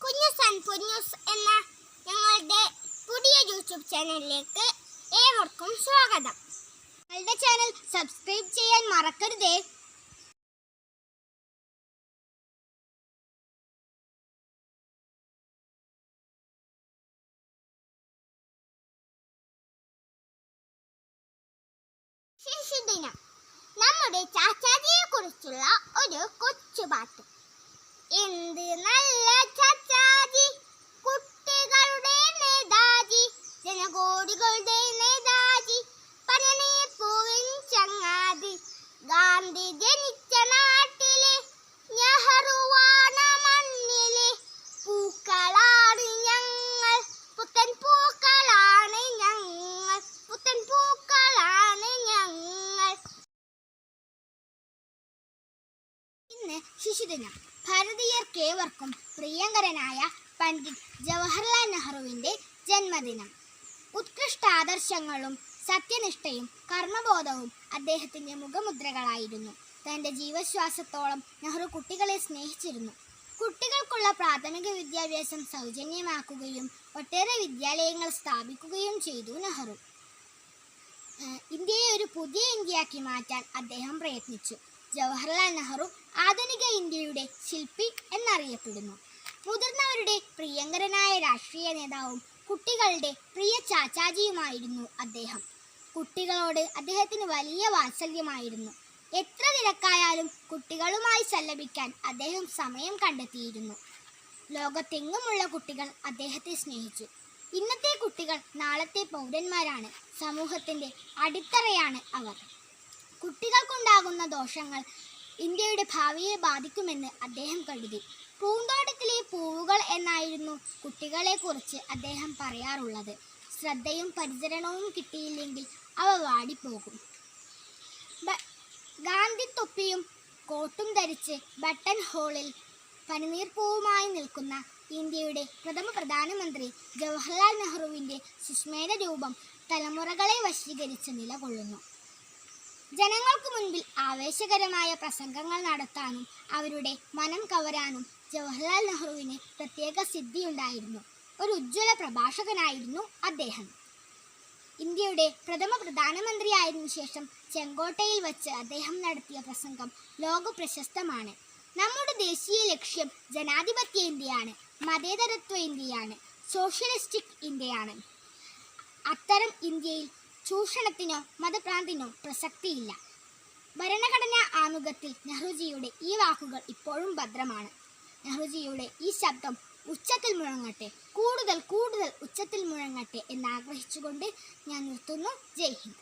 കുഞ്ഞു സൺപൂർ ന്യൂസ് എന്ന ഞങ്ങളുടെ പുതിയ യൂട്യൂബ് ചാനലിലേക്ക് ഏവർക്കും സ്വാഗതം. ഞങ്ങളുടെ ചാനൽ സബ്സ്ക്രൈബ് ചെയ്യാൻ മറക്കരുതേ. ശിശുദിനം, നമ്മുടെ ചാച്ചാജിയെ കുറിച്ചുള്ള ഒരു കൊച്ചുപാട്ട്. എന്ത് നല്ല ചാച്ചാജി, കുട്ടികളുടെ നേതാജി, ജനകോടികളുടെ നേതാജി, പനനീർ പൂവിൻ ചങ്ങാതി, ഗാന്ധി ജനിച്ച നാട്ടിലെ നെഹ്റുവാണ മണ്ണിലെ പൂക്കളാണ് ഞങ്ങൾ, പുത്തൻ പൂക്കളാണ് ഞങ്ങൾ, പുത്തൻ പൂക്കളാണ് ഞങ്ങൾ. ഇന്ന് ശിശുദിനം. ഭാരതീയർക്കേവർക്കും പ്രിയങ്കരനായ പണ്ഡിറ്റ് ജവഹർലാൽ നെഹ്റുവിൻ്റെ ജന്മദിനം. ഉത്കൃഷ്ടാദർശങ്ങളും സത്യനിഷ്ഠയും കർമ്മബോധവും അദ്ദേഹത്തിൻ്റെ മുഖമുദ്രകളായിരുന്നു. തൻ്റെ ജീവശ്വാസത്തോളം നെഹ്റു കുട്ടികളെ സ്നേഹിച്ചിരുന്നു. കുട്ടികൾക്കുള്ള പ്രാഥമിക വിദ്യാഭ്യാസം സൗജന്യമാക്കുകയും ഒട്ടേറെ വിദ്യാലയങ്ങൾ സ്ഥാപിക്കുകയും ചെയ്തു നെഹ്റു. ഇന്ത്യയെ ഒരു പുതിയ ഇന്ത്യയാക്കി മാറ്റാൻ അദ്ദേഹം പ്രയത്നിച്ചു. ജവഹർലാൽ നെഹ്റു ആധുനിക ഇന്ത്യയുടെ ശില്പി എന്നറിയപ്പെടുന്നു. മുതിർന്നവരുടെ പ്രിയങ്കരനായ രാഷ്ട്രീയ നേതാവും കുട്ടികളുടെ പ്രിയ ചാച്ചാജിയുമായിരുന്നു അദ്ദേഹം. കുട്ടികളോട് അദ്ദേഹത്തിന് വലിയ വാത്സല്യമായിരുന്നു. എത്ര തിരക്കായാലും കുട്ടികളുമായി സല്ലപിക്കാൻ അദ്ദേഹം സമയം കണ്ടെത്തിയിരുന്നു. ലോകത്തെങ്ങുമുള്ള കുട്ടികൾ അദ്ദേഹത്തെ സ്നേഹിച്ചു. ഇന്നത്തെ കുട്ടികൾ നാളത്തെ പൗരന്മാരാണ്. സമൂഹത്തിൻ്റെ അടിത്തറയാണ് അവർ. കുട്ടികൾക്കുണ്ടാകുന്ന ദോഷങ്ങൾ ഇന്ത്യയുടെ ഭാവിയെ ബാധിക്കുമെന്ന് അദ്ദേഹം കരുതി. പൂന്തോട്ടത്തിലെ പൂവുകൾ എന്നായിരുന്നു കുട്ടികളെക്കുറിച്ച് അദ്ദേഹം പറയാറുള്ളത്. ശ്രദ്ധയും പരിചരണവും കിട്ടിയില്ലെങ്കിൽ അവ വാടിപ്പോകും. ഗാന്ധി തൊപ്പിയും കോട്ടും ധരിച്ച് ബട്ടൺ ഹോളിൽ പനിനീർപ്പൂവുമായി നിൽക്കുന്ന ഇന്ത്യയുടെ പ്രഥമ പ്രധാനമന്ത്രി ജവഹർലാൽ നെഹ്റുവിൻ്റെ സുസ്മേര രൂപം തലമുറകളെ വശീകരിച്ച് നിലകൊള്ളുന്നു. ജനങ്ങൾക്ക് മുൻപിൽ ആവേശകരമായ പ്രസംഗങ്ങൾ നടത്താനും അവരുടെ മനം കവരാനും ജവഹർലാൽ നെഹ്റുവിന് പ്രത്യേക സിദ്ധിയുണ്ടായിരുന്നു. ഒരു ഉജ്ജ്വല പ്രഭാഷകനായിരുന്നു അദ്ദേഹം. ഇന്ത്യയുടെ പ്രഥമ പ്രധാനമന്ത്രിയായതിനു ശേഷം ചെങ്കോട്ടയിൽ വച്ച് അദ്ദേഹം നടത്തിയ പ്രസംഗം ലോക പ്രശസ്തമാണ്. നമ്മുടെ ദേശീയ ലക്ഷ്യം ജനാധിപത്യ ഇന്ത്യയാണ്, മതേതരത്വ ഇന്ത്യയാണ്, സോഷ്യലിസ്റ്റിക് ഇന്ത്യയാണ്. അത്തരം ഇന്ത്യയിൽ ചൂഷണത്തിനോ മതഭ്രാന്തിനോ പ്രസക്തിയില്ല. ഭരണഘടനാ ആമുഖത്തിൽ നെഹ്റുജിയുടെ ഈ വാക്കുകൾ ഇപ്പോഴും ഭദ്രമാണ്. നെഹ്റുജിയുടെ ഈ ശബ്ദം ഉച്ചത്തിൽ മുഴങ്ങട്ടെ, കൂടുതൽ കൂടുതൽ ഉച്ചത്തിൽ മുഴങ്ങട്ടെ എന്നാഗ്രഹിച്ചുകൊണ്ട് ഞാൻ നിർത്തുന്നു. ജയ് ഹിന്ദ്.